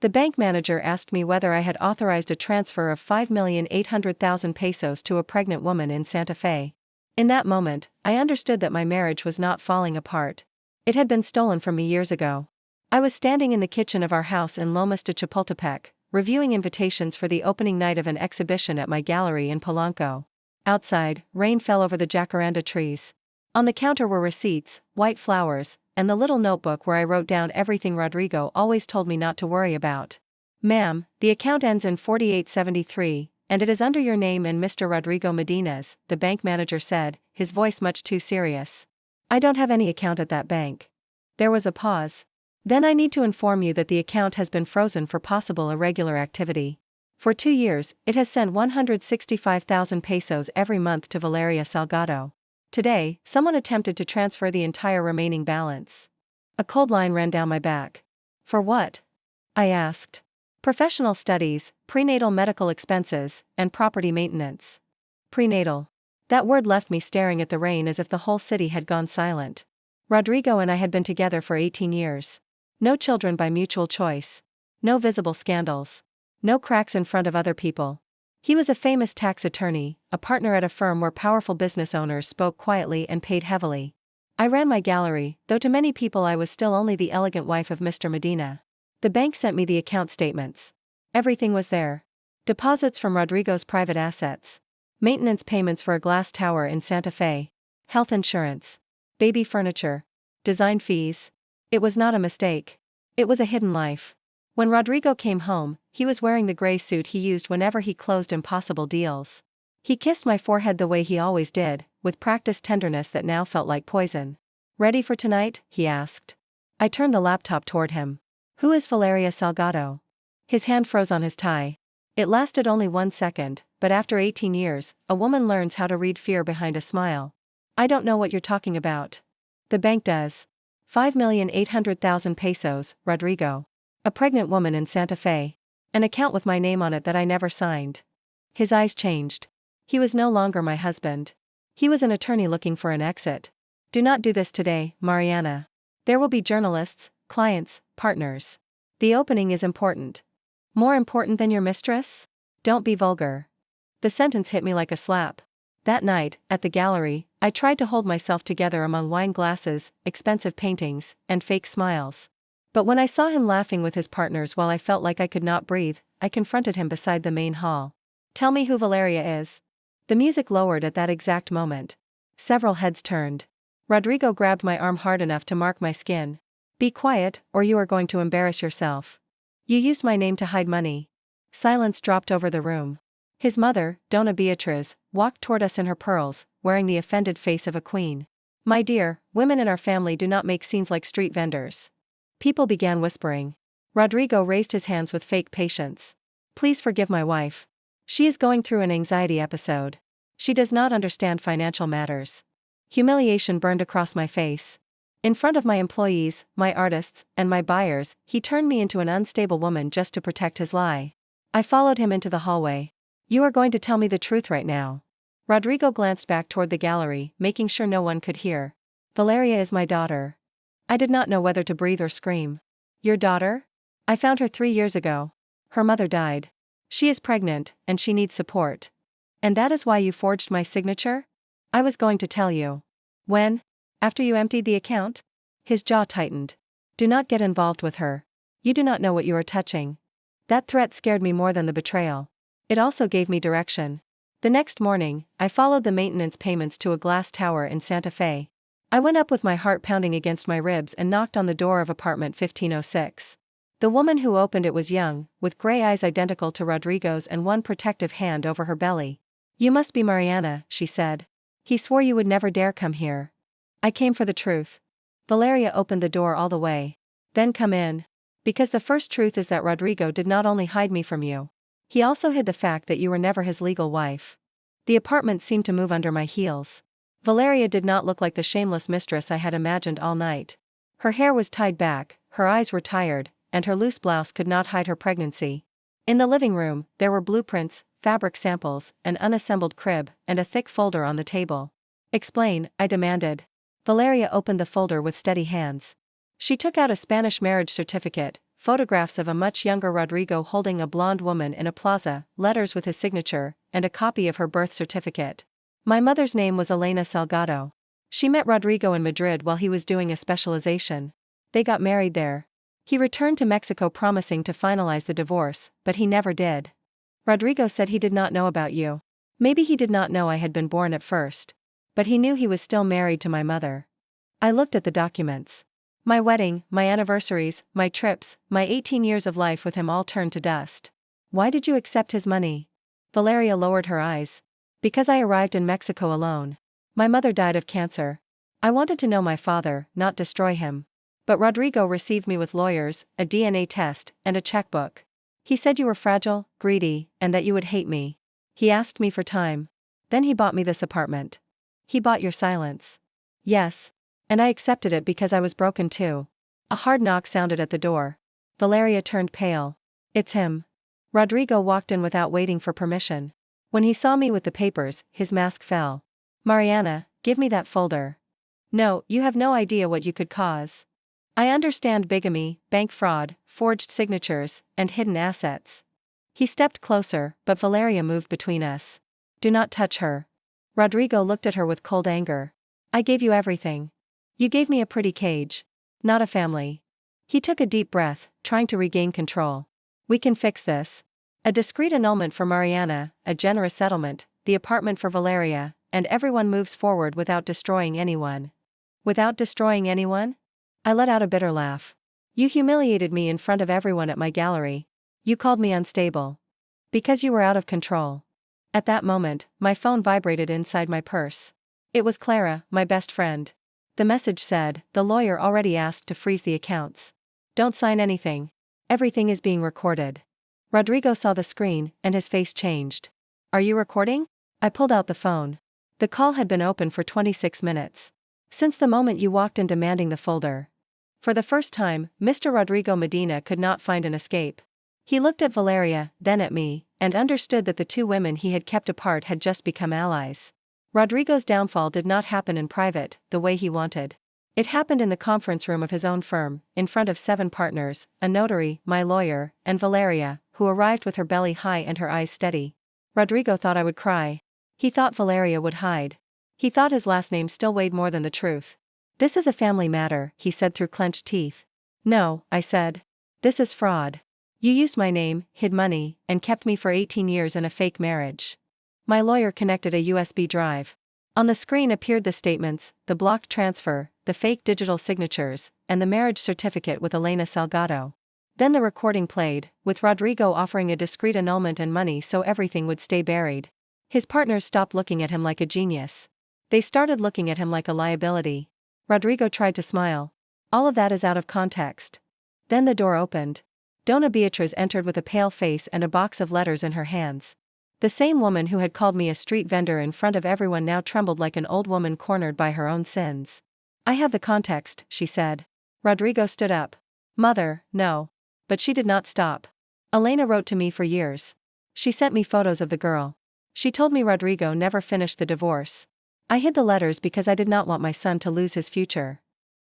The bank manager asked me whether I had authorized a transfer of 5,800,000 pesos to a pregnant woman in Santa Fe. In that moment, I understood that my marriage was not falling apart. It had been stolen from me years ago. I was standing in the kitchen of our house in Lomas de Chapultepec, reviewing invitations for the opening night of an exhibition at my gallery in Polanco. Outside, rain fell over the jacaranda trees. On the counter were receipts, white flowers, and the little notebook where I wrote down everything Rodrigo always told me not to worry about. "Ma'am, the account ends in 4873, and it is under your name and Mr. Rodrigo Medina's," the bank manager said, his voice much too serious. "I don't have any account at that bank." There was a pause. "Then I need to inform you that the account has been frozen for possible irregular activity. For 2 years, it has sent 165,000 pesos every month to Valeria Salgado. Today, someone attempted to transfer the entire remaining balance." A cold line ran down my back. "For what?" I asked. "Professional studies, prenatal medical expenses, and property maintenance." Prenatal. That word left me staring at the rain as if the whole city had gone silent. Rodrigo and I had been together for 18 years. No children by mutual choice. No visible scandals. No cracks in front of other people. He was a famous tax attorney, a partner at a firm where powerful business owners spoke quietly and paid heavily. I ran my gallery, though to many people I was still only the elegant wife of Mr. Medina. The bank sent me the account statements. Everything was there. Deposits from Rodrigo's private assets. Maintenance payments for a glass tower in Santa Fe. Health insurance. Baby furniture. Design fees. It was not a mistake. It was a hidden life. When Rodrigo came home, he was wearing the gray suit he used whenever he closed impossible deals. He kissed my forehead the way he always did, with practiced tenderness that now felt like poison. "Ready for tonight?" he asked. I turned the laptop toward him. "Who is Valeria Salgado?" His hand froze on his tie. It lasted only 1 second, but after 18 years, a woman learns how to read fear behind a smile. "I don't know what you're talking about." "The bank does. 5,800,000 pesos, Rodrigo. A pregnant woman in Santa Fe. An account with my name on it that I never signed." His eyes changed. He was no longer my husband. He was an attorney looking for an exit. "Do not do this today, Mariana. There will be journalists, clients, partners. The opening is important." "More important than your mistress? Don't be vulgar." The sentence hit me like a slap. That night, at the gallery, I tried to hold myself together among wine glasses, expensive paintings, and fake smiles. But when I saw him laughing with his partners while I felt like I could not breathe, I confronted him beside the main hall. "Tell me who Valeria is." The music lowered at that exact moment. Several heads turned. Rodrigo grabbed my arm hard enough to mark my skin. "Be quiet, or you are going to embarrass yourself. You used my name to hide money." Silence dropped over the room. His mother, Dona Beatriz, walked toward us in her pearls, wearing the offended face of a queen. "My dear, women in our family do not make scenes like street vendors." People began whispering. Rodrigo raised his hands with fake patience. "Please forgive my wife. She is going through an anxiety episode. She does not understand financial matters." Humiliation burned across my face. In front of my employees, my artists, and my buyers, he turned me into an unstable woman just to protect his lie. I followed him into the hallway. "You are going to tell me the truth right now." Rodrigo glanced back toward the gallery, making sure no one could hear. "Valeria is my daughter." I did not know whether to breathe or scream. "Your daughter? I found her 3 years ago. Her mother died. She is pregnant, and she needs support. And that is why you forged my signature?" "I was going to tell you." "When? After you emptied the account?" His jaw tightened. "Do not get involved with her. You do not know what you are touching." That threat scared me more than the betrayal. It also gave me direction. The next morning, I followed the maintenance payments to a glass tower in Santa Fe. I went up with my heart pounding against my ribs and knocked on the door of apartment 1506. The woman who opened it was young, with gray eyes identical to Rodrigo's and one protective hand over her belly. "You must be Mariana," she said. "He swore you would never dare come here." "I came for the truth." Valeria opened the door all the way. "Then come in. Because the first truth is that Rodrigo did not only hide me from you. He also hid the fact that you were never his legal wife." The apartment seemed to move under my heels. Valeria did not look like the shameless mistress I had imagined all night. Her hair was tied back, her eyes were tired, and her loose blouse could not hide her pregnancy. In the living room, there were blueprints, fabric samples, an unassembled crib, and a thick folder on the table. "Explain," I demanded. Valeria opened the folder with steady hands. She took out a Spanish marriage certificate, photographs of a much younger Rodrigo holding a blonde woman in a plaza, letters with his signature, and a copy of her birth certificate. My mother's name was Elena Salgado. She met Rodrigo in Madrid while he was doing a specialization. They got married there. He returned to Mexico promising to finalize the divorce, but he never did. Rodrigo said he did not know about you. Maybe he did not know I had been born at first. But he knew he was still married to my mother. I looked at the documents. My wedding, my anniversaries, my trips, my 18 years of life with him all turned to dust. Why did you accept his money? Valeria lowered her eyes. Because I arrived in Mexico alone. My mother died of cancer. I wanted to know my father, not destroy him. But Rodrigo received me with lawyers, a DNA test, and a checkbook. He said you were fragile, greedy, and that you would hate me. He asked me for time. Then he bought me this apartment. He bought your silence. Yes. And I accepted it because I was broken too. A hard knock sounded at the door. Valeria turned pale. It's him. Rodrigo walked in without waiting for permission. When he saw me with the papers, his mask fell. Mariana, give me that folder. No, you have no idea what you could cause. I understand bigamy, bank fraud, forged signatures, and hidden assets. He stepped closer, but Valeria moved between us. Do not touch her. Rodrigo looked at her with cold anger. I gave you everything. You gave me a pretty cage. Not a family. He took a deep breath, trying to regain control. We can fix this. A discreet annulment for Mariana, a generous settlement, the apartment for Valeria, and everyone moves forward without destroying anyone. Without destroying anyone? I let out a bitter laugh. You humiliated me in front of everyone at my gallery. You called me unstable. Because you were out of control. At that moment, my phone vibrated inside my purse. It was Clara, my best friend. The message said, the lawyer already asked to freeze the accounts. Don't sign anything. Everything is being recorded. Rodrigo saw the screen, and his face changed. Are you recording? I pulled out the phone. The call had been open for 26 minutes. Since the moment you walked in demanding the folder. For the first time, Mr. Rodrigo Medina could not find an escape. He looked at Valeria, then at me, and understood that the two women he had kept apart had just become allies. Rodrigo's downfall did not happen in private, the way he wanted. It happened in the conference room of his own firm, in front of 7 partners, a notary, my lawyer, and Valeria, who arrived with her belly high and her eyes steady. Rodrigo thought I would cry. He thought Valeria would hide. He thought his last name still weighed more than the truth. This is a family matter, he said through clenched teeth. No, I said. This is fraud. You used my name, hid money, and kept me for 18 years in a fake marriage. My lawyer connected a USB drive. On the screen appeared the statements, the blocked transfer, the fake digital signatures, and the marriage certificate with Elena Salgado. Then the recording played, with Rodrigo offering a discreet annulment and money so everything would stay buried. His partners stopped looking at him like a genius. They started looking at him like a liability. Rodrigo tried to smile. All of that is out of context. Then the door opened. Dona Beatriz entered with a pale face and a box of letters in her hands. The same woman who had called me a street vendor in front of everyone now trembled like an old woman cornered by her own sins. I have the context, she said. Rodrigo stood up. Mother, no. But she did not stop. Elena wrote to me for years. She sent me photos of the girl. She told me Rodrigo never finished the divorce. I hid the letters because I did not want my son to lose his future.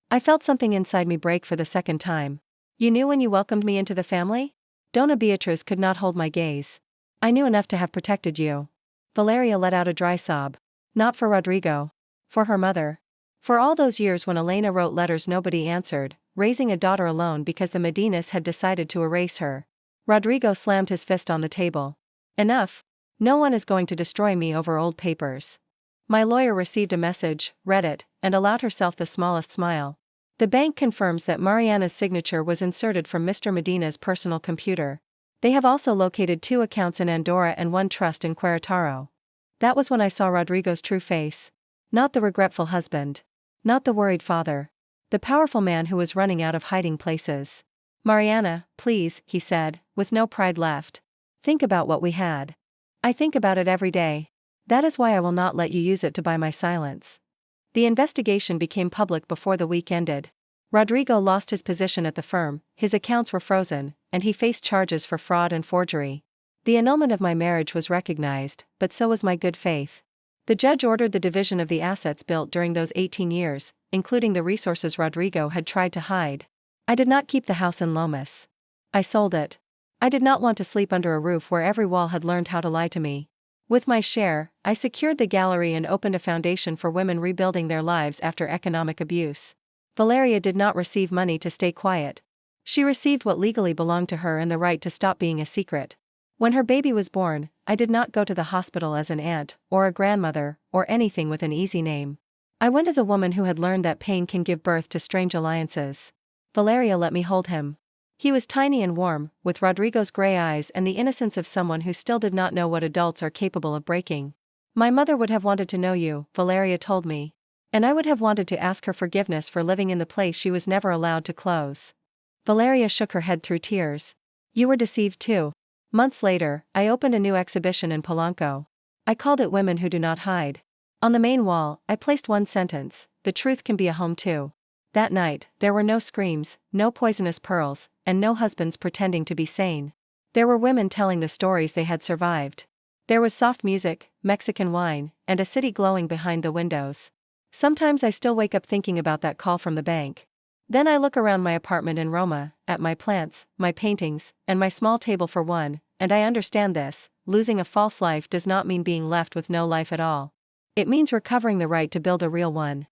I felt something inside me break for the second time. You knew when you welcomed me into the family? Dona Beatriz could not hold my gaze. I knew enough to have protected you. Valeria let out a dry sob. Not for Rodrigo. For her mother. For all those years when Elena wrote letters nobody answered, raising a daughter alone because the Medinas had decided to erase her. Rodrigo slammed his fist on the table. Enough. No one is going to destroy me over old papers. My lawyer received a message, read it, and allowed herself the smallest smile. The bank confirms that Mariana's signature was inserted from Mr. Medina's personal computer. They have also located 2 accounts in Andorra and 1 trust in Querétaro. That was when I saw Rodrigo's true face. Not the regretful husband. Not the worried father. The powerful man who was running out of hiding places. Mariana, please, he said, with no pride left. Think about what we had. I think about it every day. That is why I will not let you use it to buy my silence. The investigation became public before the week ended. Rodrigo lost his position at the firm, his accounts were frozen, and he faced charges for fraud and forgery. The annulment of my marriage was recognized, but so was my good faith. The judge ordered the division of the assets built during those 18 years, including the resources Rodrigo had tried to hide. I did not keep the house in Lomas. I sold it. I did not want to sleep under a roof where every wall had learned how to lie to me. With my share, I secured the gallery and opened a foundation for women rebuilding their lives after economic abuse. Valeria did not receive money to stay quiet. She received what legally belonged to her and the right to stop being a secret. When her baby was born, I did not go to the hospital as an aunt, or a grandmother, or anything with an easy name. I went as a woman who had learned that pain can give birth to strange alliances. Valeria let me hold him. He was tiny and warm, with Rodrigo's gray eyes and the innocence of someone who still did not know what adults are capable of breaking. My mother would have wanted to know you, Valeria told me. And I would have wanted to ask her forgiveness for living in the place she was never allowed to close. Valeria shook her head through tears. You were deceived too. Months later, I opened a new exhibition in Polanco. I called it Women Who Do Not Hide. On the main wall, I placed one sentence: the truth can be a home too. That night, there were no screams, no poisonous pearls, and no husbands pretending to be sane. There were women telling the stories they had survived. There was soft music, Mexican wine, and a city glowing behind the windows. Sometimes I still wake up thinking about that call from the bank. Then I look around my apartment in Roma, at my plants, my paintings, and my small table for one, and I understand this: losing a false life does not mean being left with no life at all. It means recovering the right to build a real one.